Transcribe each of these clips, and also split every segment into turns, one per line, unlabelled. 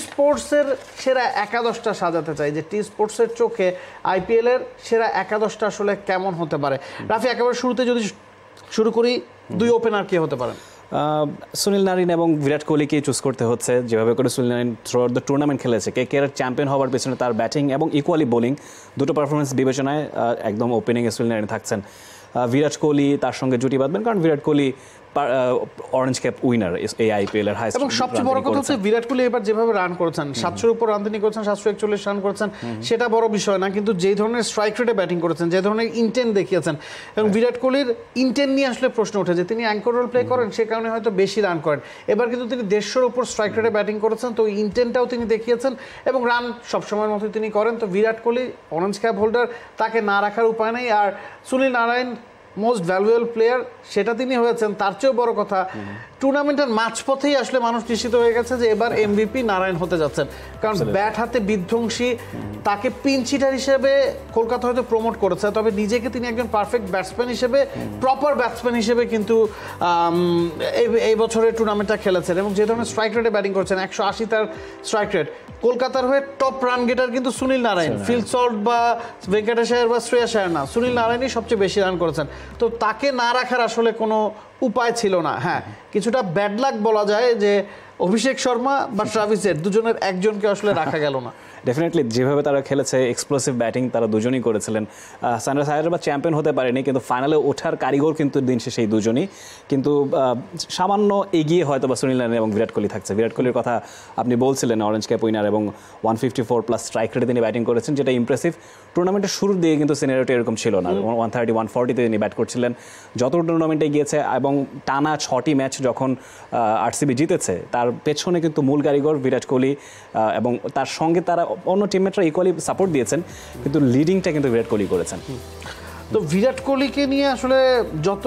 স্পোর্টসের সেরা একাদশটা সাজাতে চাই, যে টি স্পোর্টসের চোখে আইপিএল এর সেরা একাদশটা আসলে কেমন হতে পারে। রাফি, একেবারে শুরুতে যদি শুরু করি, দুই ওপেনার কে হতে পারেন?
সুনীল নারিন এবং বিরাট কোহলিকে চুজ করতে হচ্ছে। যেভাবে করে Sunil Narine through out the tournament খেলেছে, কেকেআর চ্যাম্পিয়ন হওয়ার পেছনে তার ব্যাটিং এবং ইকুয়ালি বোলিং দুটো পারফরমেন্স বিবেচনায় একদম ওপেনিংয়ে সুনীল নারিন থাকছেন। বিরাট কোহলি তার সঙ্গে জুটি বাঁধবেন, কারণ বিরাট কোহলি অরেঞ্জ ক্যাপ উইনার এই আইপিএল এর হাইস্ট।
এবং সবচেয়ে বড় কথা হচ্ছে বিরাট কোহলি এবার যেভাবে রান করেছেন, 700-র উপর রান তিনি করেছেন, 741 রান করেছেন, সেটা বড় বিষয় না, কিন্তু যে ধরনের স্ট্রাইক রেটে ব্যাটিং করেছেন, যে ধরনের ইন্টেন্ট দেখিয়েছেন, এবং বিরাট কোহলির ইন্টেন্ট নিয়ে আসলে প্রশ্ন উঠেছে। তিনি অ্যাঙ্কর রোল প্লে করেন, সে কারণে হয়তো বেশি রান করেন। এবার কিন্তু তিনি 150-র উপর স্ট্রাইক রেটে ব্যাটিং করেছেন, তো ইন্টেন্টটাও তিনি দেখিয়েছেন এবং রান সবসময়ের মতো তিনি করেন। তো Virat Kohli orange cap holder, তাকে না রাখার উপায় নেই। আর Sunil Narine most valuable player, সেটা তিনি হয়েছেন। তার চেয়েও বড় কথা, টুর্নামেন্টের মাঝপথেই আসলে মানুষ নিশ্চিত হয়ে গেছে যে এবার এমভিপি নারায়ণ হতে যাচ্ছেন, কারণ ব্যাট হাতে বিধ্বংসী। তাকে পিঞ্চ হিটার হিসেবে কলকাতা হয়তো প্রমোট করেছে, তবে নিজেকে তিনি একজন পারফেক্ট ব্যাটসম্যান হিসেবে, প্রপার ব্যাটসম্যান হিসেবে কিন্তু এই বছরের টুর্নামেন্টটা খেলেছেন। এবং যে ধরনের স্ট্রাইক রেটে ব্যাটিং করছেন, 180 তার স্ট্রাইক রেট। কলকাতার হয়ে টপ রান গেটার কিন্তু সুনীল নারায়ণ, ফিল সল্ট বা ভেঙ্কটেশ আয়ার বা শ্রেয়াস আয়ার না, সুনীল নারায়ণই সবচেয়ে বেশি রান করেছেন। তো তাকে না রাখার আসলে কোনো উপায় ছিল না। হ্যাঁ, কিছুটা ব্যাড লাক বলা যায় যে অভিষেক শর্মা বা ট্রাভিসের দুজনের একজনকে আসলে রাখা গেল না।
ডেফিনেটলি যেভাবে তারা খেলেছে, এক্সপ্লোসিভ ব্যাটিং তারা দুজনই করেছিলেন। সানরাইজ হায়দ্রাবাদ চ্যাম্পিয়ন হতে পারেনি, কিন্তু ফাইনালে ওঠার কারিগর কিন্তু দিন শেষে এই দুজনই। কিন্তু সামান্য এগিয়ে হয়তো বা সুনীল নারায়ণ এবং বিরাট কোহলি থাকছে। বিরাট কোহলির কথা আপনি বলছিলেন, অরেঞ্জ ক্যাপ উইনার এবং 154+ স্ট্রাইক রেটে তিনি ব্যাটিং করেছেন, যেটা ইমপ্রেসিভ। টুর্নামেন্টের শুরুর দিকে কিন্তু সিনারিওটা এরকম ছিল না। 130, 140-তে তিনি ব্যাট করছিলেন যত টুর্নামেন্টে গিয়েছে, এবং টানা 6টি ম্যাচ যখন আরসিবি জিতেছে, তার পেছনে কিন্তু মূল কারিগর বিরাট কোহলি, এবং তার সঙ্গে তারা অন্য টিমমেটরা ইকুয়ালি সাপোর্ট দিয়েছেন, কিন্তু লিডিংটা কিন্তু বিরাট কোহলি করেছেন।
তো বিরাট কোহলিকে নিয়ে আসলে যত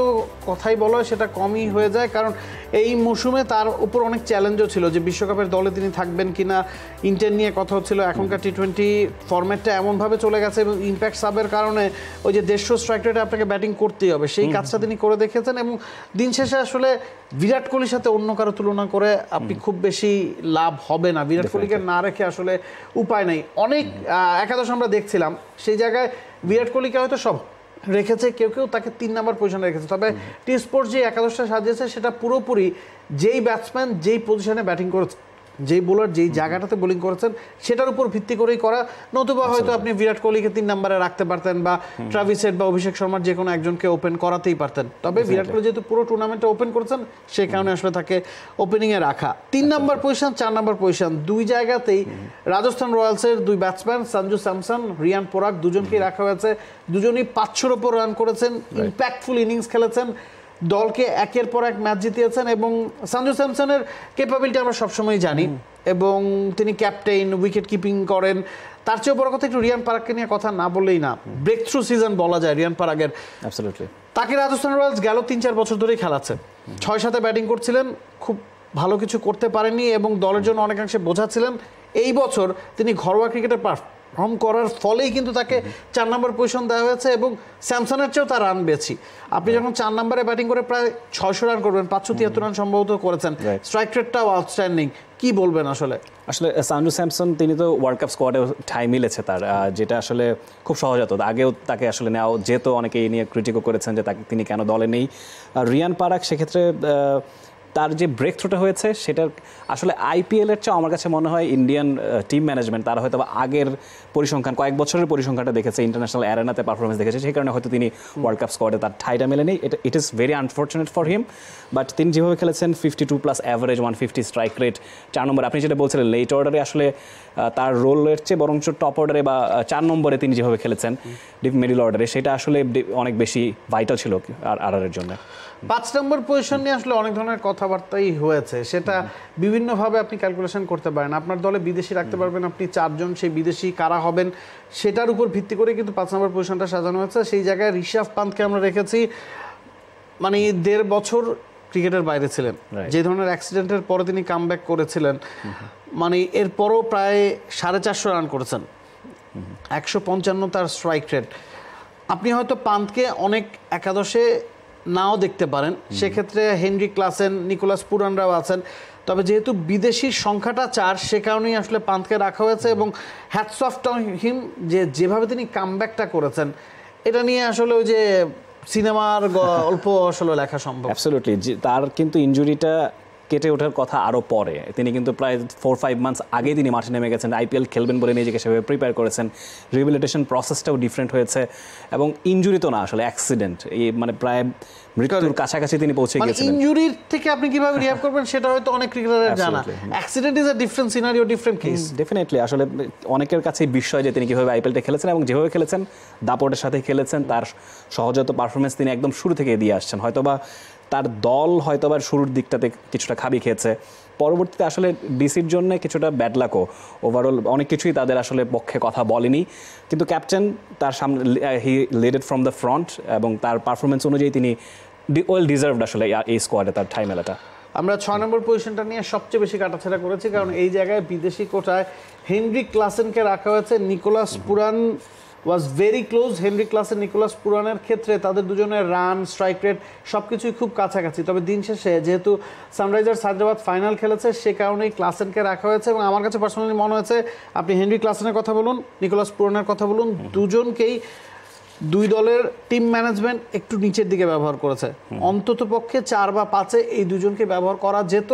কথাই বলা হয় সেটা কমই হয়ে যায়, কারণ এই মৌসুমে তার উপর অনেক চ্যালেঞ্জও ছিল যে বিশ্বকাপের দলে তিনি থাকবেন কিনা। ইন্টেন্ট নিয়ে কথা হচ্ছিল, এখনকার টি20 ফরম্যাটটা এমনভাবে চলে গেছে এবং ইম্প্যাক্ট সাবের কারণে ওই যে 150 স্ট্রাইক রেটে আপনাকে ব্যাটিং করতেই হবে, সেই কাজটা তিনি করে দেখেছেন। এবং দিন শেষে আসলে বিরাট কোহলির সাথে অন্য কারো তুলনা করে আপনি খুব বেশি লাভ হবে না। বিরাট কোহলিকে না রেখে আসলে উপায় নেই। অনেক একাদশ আমরা দেখছিলাম, সেই জায়গায় বিরাট কোহলিকে হয়তো সব রেখেছে, কেউ কেউ তাকে 3 নম্বর পজিশনে রেখেছে। তবে টি স্পোর্টস যে একাদশটা সাজিয়েছে, সেটা পুরোপুরি যেই ব্যাটসম্যান যেই পজিশনে ব্যাটিং করেছে, যেই বোলার যেই জায়গাটাতে বোলিং করেছেন, সেটার উপর ভিত্তি করেই করা। নতুবা হয়তো আপনি বিরাট কোহলিকে 3 নম্বরে রাখতে পারতেন, বা ট্রাভিস হেড বা অভিষেক শর্মার যে কোনো একজনকে ওপেন করাতেই পারতেন। তবে বিরাট কোহলি যেহেতু পুরো টুর্নামেন্টটা ওপেন করেছেন, সেই কারণে আসলে তাকে ওপেনিংয়ে রাখা। 3 নম্বর পজিশন, 4 নম্বর পজিশন, দুই জায়গাতেই রাজস্থান রয়্যালসের দুই ব্যাটসম্যান সঞ্জু স্যামসন, রিয়ান পরাগ, দুজনকেই রাখা হয়েছে। দুজনই 500-র উপর রান করেছেন, ইম্প্যাক্টফুল ইনিংস খেলেছেন, দলকে একের পর এক ম্যাচ জিতিয়েছেন। এবং সঞ্জু স্যামসনের ক্যাপাবিলিটি আমরা সবসময় জানি, এবং তিনি ক্যাপ্টেন, উইকেট কিপিং করেন। তার চেয়েও বড় কথা, একটু রিয়ান পরাগকে নিয়ে কথা না বললেই না। ব্রেক থ্রু সিজন বলা যায় রিয়ান পরাগের।
অ্যাবসলিউটলি।
তাকে রাজস্থান রয়্যালস গেল 3-4 বছর ধরেই খেলাচ্ছে। 6-7-এ ব্যাটিং করছিলেন, খুব ভালো কিছু করতে পারেননি এবং দলের জন্য অনেকাংশে বোঝা ছিলেন। এই বছর তিনি ঘরোয়া ক্রিকেটে পারফর্ম করার ফলেই কিন্তু তাকে 4 নম্বর পজিশন দেওয়া হয়েছে, এবং স্যামসনের চেয়েও তার রান বেশি। আপনি যখন 4 নম্বরে ব্যাটিং করে প্রায় 600 রান করবেন, 573 রান সম্ভবত করেছেন, স্ট্রাইক রেটটাও আউটস্ট্যান্ডিং। কি বলবেন আসলে?
আসলে সঞ্জু স্যামসন, তিনি তো ওয়ার্ল্ড কাপ স্কোয়াডে ঠাঁই মিলেছে তার, যেটা আসলে খুব সহজ হতো। আগেও তাকে আসলে নেওয়া যেত, অনেকে এই নিয়ে ক্রিটিকও করেছেন যে তাকে তিনি কেন দলে নেই। রিয়ান পরাগ সেক্ষেত্রে তার যে ব্রেক থ্রুটা হয়েছে, সেটার আসলে আইপিএলের চেয়ে আমার কাছে মনে হয় ইন্ডিয়ান টিম ম্যানেজমেন্ট তারা হয়তো আগের পরিসংখ্যান, কয়েক বছরের পরিসংখ্যানটা দেখেছে, ইন্টারন্যাশনাল অ্যারেনাতে পারফরমেন্স দেখেছে, সেই কারণে হয়তো তিনি ওয়ার্ল্ড কাপ স্কোয়াডে তার ঠাইটা মেলেনি। It is very unfortunate for him, but তিনি যেভাবে খেলেছেন, 52+ অ্যাভারেজ, 150 স্ট্রাইক রেট, 4 নম্বরে, আপনি যেটা বলছিলেন লেট অর্ডারে, আসলে তার রোলের চেয়ে বরঞ্চ টপ অর্ডারে বা 4 নম্বরে তিনি যেভাবে খেলেছেন ডিপ মিডল অর্ডারে, সেটা আসলে অনেক বেশি ভাইটাল ছিল আরআরের জন্য।
5 নম্বর পজিশন নিয়ে আসলে অনেক ধরনের কথাবার্তাই হয়েছে, সেটা বিভিন্নভাবে আপনি ক্যালকুলেশন করতে পারেন। আপনার দলে বিদেশি রাখতে পারবেন আপনি 4 জন, সেই বিদেশি কারা হবেন সেটার উপর ভিত্তি করে কিন্তু 5 নম্বর পজিশনটা সাজানো হয়েছে। সেই জায়গায় ঋষভ পান্তকে আমরা রেখেছি, মানে 1.5 বছর ক্রিকেটের বাইরে ছিলেন, যে ধরনের অ্যাক্সিডেন্টের পরে তিনি কামব্যাক করেছিলেন, মানে এরপরও প্রায় 450 রান করেছেন, 155 তার স্ট্রাইক রেট। আপনি হয়তো পান্তকে অনেক একাদশে নাও দেখতে পারেন, সেক্ষেত্রে হেনরি ক্লাসেন, নিকোলাস পুরানরাও আছেন। তবে যেহেতু বিদেশির সংখ্যাটা 4 সে কারণেই আসলে পান্তকে রাখা হয়েছে এবং হ্যাটস অফ টু হিম যেভাবে তিনি কামব্যাকটা করেছেন এটা নিয়ে আসলে ওই যে সিনেমার গল্প আসলে লেখা সম্ভব।
অ্যাবসলিউটলি, তার কিন্তু ইনজুরিটা কেটে ওঠার কথা আরও পরে। তিনি কিন্তু প্রায় 4-5 মান্থস আগেই তিনি মাঠে নেমে গেছেন, আইপিএল খেলবেন বলে নিজেকে সেভাবে প্রিপেয়ার করেছেন। রিহ্যাবিলিটেশন প্রসেসটাও ডিফারেন্ট হয়েছে এবং ইনজুরি তো না, আসলে অ্যাক্সিডেন্ট, এই মানে প্রায় মৃত্যুর কাছাকাছি তিনি পৌঁছে গিয়েছিলেন।
ইনজুরির থেকে আপনি কিভাবে রিহ্যাব করবেন সেটা হয়তো অনেক ক্রিকেটারের জানা, accident is a different scenario, different case.
Definitely, আসলে অনেকের কাছেই বিস্ময় যে তিনি কিভাবে আইপিএলটা খেলেছেন এবং যেভাবে খেলেছেন দাপটের সাথে খেলেছেন। তার সহজাত পারফরমেন্স তিনি একদম শুরু থেকে দিয়ে আসছেন। হয়তোবা তার দল হয়তোবা শুরুর দিকটাতে কিছুটা খাবি খেয়েছে, পরবর্তীতে আসলে ডিসির জন্য কিছুটা ব্যাড লাকও, ওভারঅল অনেক কিছুই তাদের আসলে পক্ষে কথা বলেনি। কিন্তু ক্যাপ্টেন তার সামনে, he led it from the front এবং তার পারফরমেন্স অনুযায়ী তিনি ওয়েল ডিজার্ভড আসলে এই স্কোয়াডে তার টাইম এলাটা।
আমরা 6 নম্বর পজিশনটা নিয়ে সবচেয়ে বেশি কাটাছেড়া করেছি, কারণ এই জায়গায় বিদেশি কোটায় হেনরিক ক্লাসেনকে রাখা হয়েছে। Nicholas Pooran was very close. Heinrich Klaasen Nicholas পুরানের ক্ষেত্রে তাদের দুজনের রান, স্ট্রাইক রেট সব কিছুই খুব কাছাকাছি। তবে দিন শেষে যেহেতু সানরাইজার্স হায়দ্রাবাদ ফাইনাল খেলেছে সে কারণেই ক্লাসেনকে রাখা হয়েছে। এবং আমার কাছে পার্সোনালি মনে হয়েছে, আপনি হেনরিক ক্লাসেনের কথা বলুন, নিকোলাস পুরানের কথা বলুন, দুজনকেই দুই দলের টিম ম্যানেজমেন্ট একটু নিচের দিকে ব্যবহার করেছে। অন্তত পক্ষে 4 বা 5-এ এই দুজনকে ব্যবহার করা যেত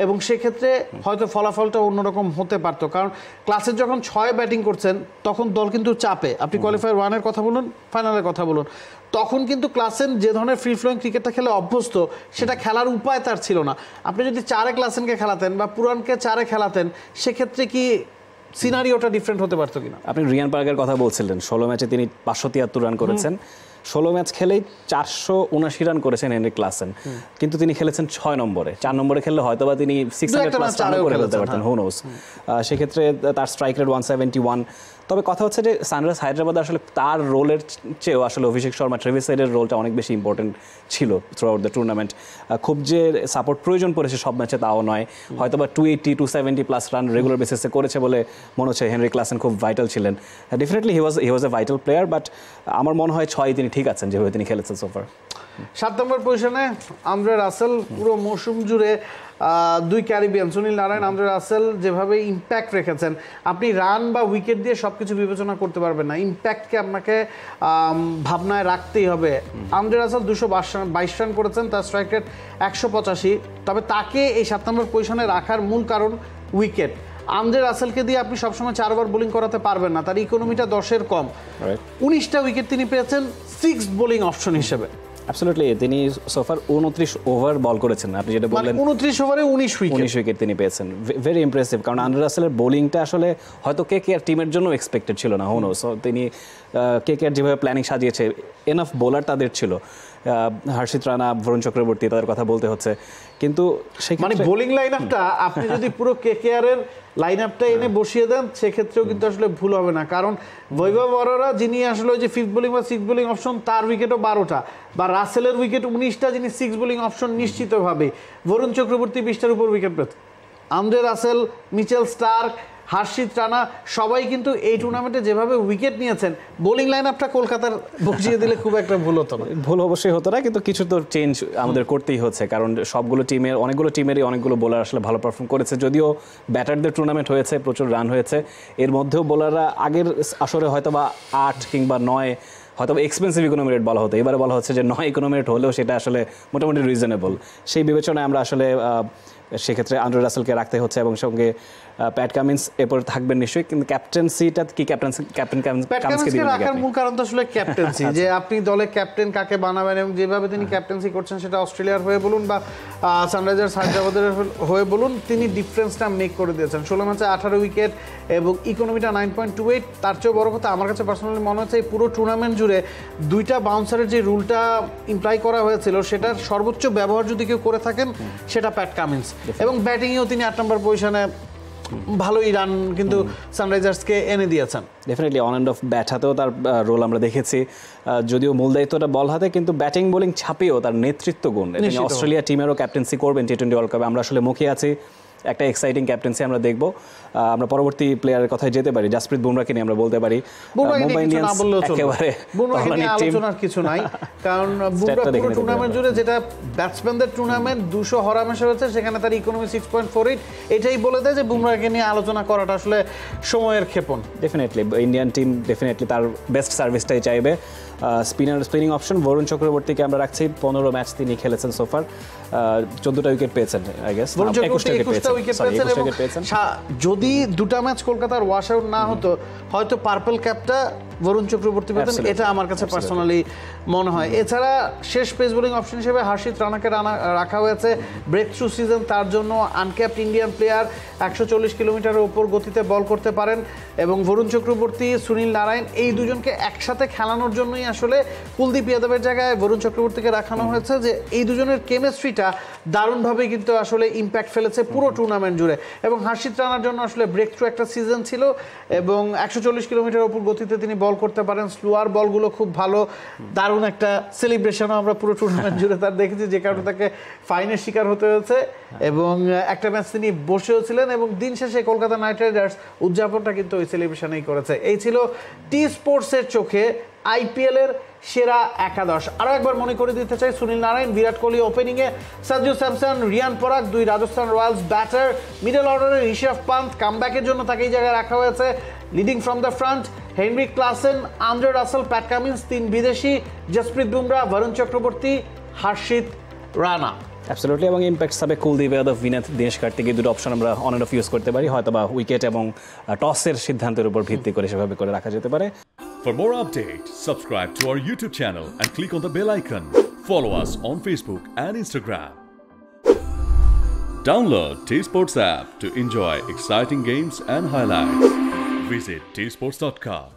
এবং সেক্ষেত্রে হয়তো ফলাফলটা অন্যরকম হতে পারতো। কারণ ক্লাসের যখন 6 ব্যাটিং করছেন তখন দল কিন্তু চাপে। আপনি কোয়ালিফায়ার 1-এর কথা বলুন, ফাইনালের কথা বলুন, তখন কিন্তু ক্লাসেন যে ধরনের ফ্রি ফ্লোয়িং ক্রিকেটটা খেলে অভ্যস্ত সেটা খেলার উপায় তার ছিল না। আপনি যদি 4-এ ক্লাসেনকে খেলাতেন বা পুরানকে 4-এ খেলাতেন সেক্ষেত্রে কি সিনারিওটা ডিফারেন্ট হতে পারতো কিনা?
আপনি রিয়ান পারাগের কথা বলছিলেন, 16 ম্যাচে তিনি 573 রান করেছেন। 16 ম্যাচ খেলেই 479 রান করেছেন হেনরিক ক্লাসেন, কিন্তু তিনি খেলেছেন 6 নম্বরে। 4 নম্বরে খেললে হয়তোবা তিনি 600 প্লাস রান করে ফেলতে পারতেন, হু নোস। সেক্ষেত্রে তার স্ট্রাইক রেট 171। তবে কথা হচ্ছে যে সানরাইজার্স হায়দ্রাবাদ আসলে তার রোলের চেয়েও আসলে অভিষেক শর্মা, ট্রেভিস হেডের রোলটা অনেক বেশি ইম্পর্টেন্ট ছিল থ্রু আউট দ্য টুর্নামেন্ট। খুব যে সাপোর্ট প্রয়োজন পড়েছে সব ম্যাচে তাও নয়, হয়তোবা 280-270 প্লাস রান রেগুলার বেসিসে করেছে বলে মনে হচ্ছে হেনরিক ক্লাসেন খুব ভাইটাল ছিলেন। Definitely he was A vital player, but আমার মনে হয় 6 তিনি ঠিক আছেন যেভাবে তিনি খেলেছেন সোফার।
7 নম্বর পজিশনে আন্দ্রে রাসেল। পুরো মৌসুম জুড়ে 2 Caribbean, Sunil Narine, Andre Russell যেভাবে ইম্প্যাক্ট রেখেছেন, আপনি রান বা উইকেট দিয়ে সব কিছু বিবেচনা করতে পারবেন না, ইম্প্যাক্টকে আপনাকে ভাবনায় রাখতেই হবে। আন্দ্রে রাসেল 222 রান করেছেন, তার স্ট্রাইক রেট 185। তবে তাকে এই 7 নম্বর পজিশনে রাখার মূল কারণ উইকেট। আন্দ্রে রাসেলকে দিয়ে আপনি সবসময় 4 ওভার বোলিং করাতে পারবেন না, তার ইকোনমিটা 10-এর কম। 19টা উইকেট তিনি পেয়েছেন 6 বোলিং অপশন হিসেবে।
অ্যাবসলিউটলি, তিনি সোফার 29 ওভার বল করেছেন। আপনি যেটা বললেন
29 ওভারে 19 উইকেট
তিনি পেয়েছেন, ভেরি ইমপ্রেসিভ। কারণ আন্দ্রে রাসেলের বোলিংটা আসলে হয়তো কেকেআর টিমের জন্য এক্সপেক্টেড ছিল না, হোনো। সো তিনি কেকেআর যেভাবে প্ল্যানিং সাজিয়েছে, এনাফ বোলার তাদের ছিল। হর্ষিত রানা, বরুণ চক্রবর্তী, তাদের কথা বলতে হচ্ছে। কিন্তু
মানে বোলিং লাইন আপটা আপনি যদি পুরো কেকেআর এর লাইন আপটা এনে বসিয়ে দেন সেক্ষেত্রেও কিন্তু আসলে ভুল হবে না। কারণ বৈভব অরোরা যিনি আসলে ওই যে 5th বোলিং বা 6th বোলিং অপশন, তার উইকেটও 12টা, বা রাসেলের উইকেট 19টা, যিনি 6th বোলিং অপশন নিশ্চিতভাবে। বরুণ চক্রবর্তী 20টার উপর উইকেট পেত। আন্দ্রে রাসেল, মিচেল স্টার্ক, হর্ষিত রানা সবাই কিন্তু এই টুর্নামেন্টে যেভাবে উইকেট নিয়েছেন, বোলিং লাইন আপটা কলকাতার বসিয়ে দিলে খুব একটা ভুল হতো না।
ভুল অবশ্যই হতো না, কিন্তু কিছু তো চেঞ্জ আমাদের করতেই হচ্ছে। কারণ সবগুলো টিমের, অনেকগুলো টিমেরই অনেকগুলো বোলার আসলে ভালো পারফর্ম করেছে। যদিও ব্যাটারদের টুর্নামেন্ট হয়েছে, প্রচুর রান হয়েছে, এর মধ্যেও বোলাররা আগের আসরে হয়তো বা 8 কিংবা 9 হয়তো এক্সপেন্সিভ ইকোনমি রেট বলা হতো, এবারে বলা হচ্ছে যে 9 ইকোনমি রেট হলেও সেটা আসলে মোটামুটি রিজনেবল। সেই বিবেচনায় আমরা আসলে সেক্ষেত্রে আন্দ্রে রাসেলকে রাখতে হচ্ছে এবং সঙ্গে প্যাট কামিন্স এরপর থাকবেন নিশ্চয়ই। কিন্তু ক্যাপ্টেন্সিটা কি ক্যাপ্টেনকে
রাখার মূল কারণ তো আসলে ক্যাপ্টেন্সি, যে আপনি দলে ক্যাপ্টেন কাকে বানাবেন এবং যেভাবে তিনি ক্যাপ্টেন্সি করছেন, সেটা অস্ট্রেলিয়ার হয়ে বলুন বা সানরাইজার্স হায়দ্রাবাদের হয়ে বলুন, তিনি ডিফারেন্সটা মেক করে দিয়েছেন। 16 ম্যাচে 18 উইকেট এবং ইকোনমিটা 9.28। তার চেয়েও বড় কথা আমার কাছে পার্সোনালি মনে হচ্ছে এই পুরো টুর্নামেন্ট জুড়ে 2টা বাউন্সারের যে রুলটা ইমপ্লাই করা হয়েছিল সেটার সর্বোচ্চ ব্যবহার যদি কেউ করে থাকেন সেটা প্যাট কামিন্স। এবং ব্যাটিংয়েও তিনি 8 নম্বর পজিশনে ভালোই রান কিন্তু সানরাইজার্সকে এনে দিয়েছেন।
Definitely on end of bat হাতেও তার রোল আমরা দেখেছি, যদিও মূল দায়িত্বটা বল হাতে, কিন্তু ব্যাটিং বোলিং ছাপিয়েও তার নেতৃত্ব গুণ। তিনি অস্ট্রেলিয়া টিমেরও ক্যাপ্টেন্সি করবেন T20 ওয়ার্ল্ড কাপে, আমরা আসলে মুখে আছি। একটা এক্সাইটিং ক্যাপ্টেন্সি আমরা দেখবো। আমরা পরবর্তী প্লেয়ারের কথায় যেতে পারি, জাসপ্রীত বুমরাকে নিয়ে আমরা বলতে পারি মুম্বাই ইন্ডিয়ান্স একেবারে
আলোচনার কিছু নাই, কারণ বুমরা পুরো টুর্নামেন্ট জুড়ে যেটা ব্যাটসম্যানদের টুর্নামেন্ট 200 হরামেশা হয়েছে, সেখানে তার ইকোনমি 6.48, এটাই বলে দেয় যে বুমরাকে নিয়ে আলোচনা করাটা আসলে সময়ের ক্ষেপণ।
ডেফিনেটলি ইন্ডিয়ান টিম ডেফিনেটলি তার বেস্ট সার্ভিসটাই চাইবে। স্পিনিং অপশন বরুণ চক্রবর্তীকে আমরা রাখছি, 15 ম্যাচ তিনি খেলেছেন সোফার, 14টা উইকেট পেয়েছেন আই গেস,
21টা উইকেট পেয়েছেন। যদি দুটা ম্যাচ কলকাতার ওয়াশ আউট না হতো, হয়তো পার্পল ক্যাপটা বরুণ চক্রবর্তী পেতেন, এটা আমার কাছে পার্সোনালি মনে হয়। এছাড়া শেষ পেস বোলিং অপশন হিসেবে হর্ষিত রানাকে রাখা হয়েছে, ব্রেক থ্রু সিজন তার জন্য, আনক্যাপড ইন্ডিয়ান প্লেয়ার, 140 কিলোমিটারের উপর গতিতে বল করতে পারেন, এবং বরুণ চক্রবর্তী, সুনীল নারায়ণ, এই দুজনকে একসাথে খেলানোর জন্যই আসলে কুলদীপ যাদবের জায়গায় বরুণ চক্রবর্তীকে রাখানো হয়েছে, যে এই দুজনের কেমিস্ট্রিটা দারুণভাবে কিন্তু আসলে ইম্প্যাক্ট ফেলেছে পুরো টুর্নামেন্ট জুড়ে। এবং হর্ষিত রানার জন্য আসলে ব্রেক থ্রু একটা সিজন ছিল, এবং 140 কিলোমিটার উপর গতিতে তিনি বল করতে পারেন, স্লোয়ার বলগুলো খুব ভালো, দারুণ একটা সেলিব্রেশনও আমরা পুরো টুর্নামেন্ট জুড়ে তার দেখেছি, যে কারণে তাকে ফাইনের শিকার হতে হয়েছে, এবং একটা ম্যাচ তিনি বসেও ছিলেন, এবং দিন শেষে কলকাতা নাইট রাইডার্স উদযাপনটা কিন্তু ওই সেলিব্রেশনেই করেছে। এই ছিল টি স্পোর্টসের চোখে আইপিএল এর সেরা একাদশ। আরও একবার মনে করে দিতে চাই, সুনীল নারায়ণ, বিরাট কোহলি ওপেনিংয়ে, সঞ্জু স্যামসন, রিয়ান পরাগ, 2 রাজস্থান রয়্যালস ব্যাটার, মিডল অর্ডারে ঋষভ পান্ত, কামব্যাকের জন্য তাকে এই জায়গায় রাখা হয়েছে, leading from the front Heinrich Klaasen, Andre Russell, Pat Cummins, 3 বিদেশি, জসপ্রীত বুমরা, বরুণ চক্রবর্তী, হর্ষিত রানা।
অ্যাবসলিউটলি, এবং ইম্প্যাক্ট হিসাবে কুলদীপ যাদব, বিনেত দিনেশ কার্তিকের দুটো অপশন আমরা অন এন্ড অফ ইউজ করতে পারি, হয়তো বা উইকেট এবং টসের সিদ্ধান্তের উপর ভিত্তি করে সেভাবে করে রাখা যেতে পারে।
For more updates, subscribe to our YouTube channel and click on the bell icon. Follow us on Facebook and Instagram. Download T-Sports app to enjoy exciting games and highlights. Visit tsports.com.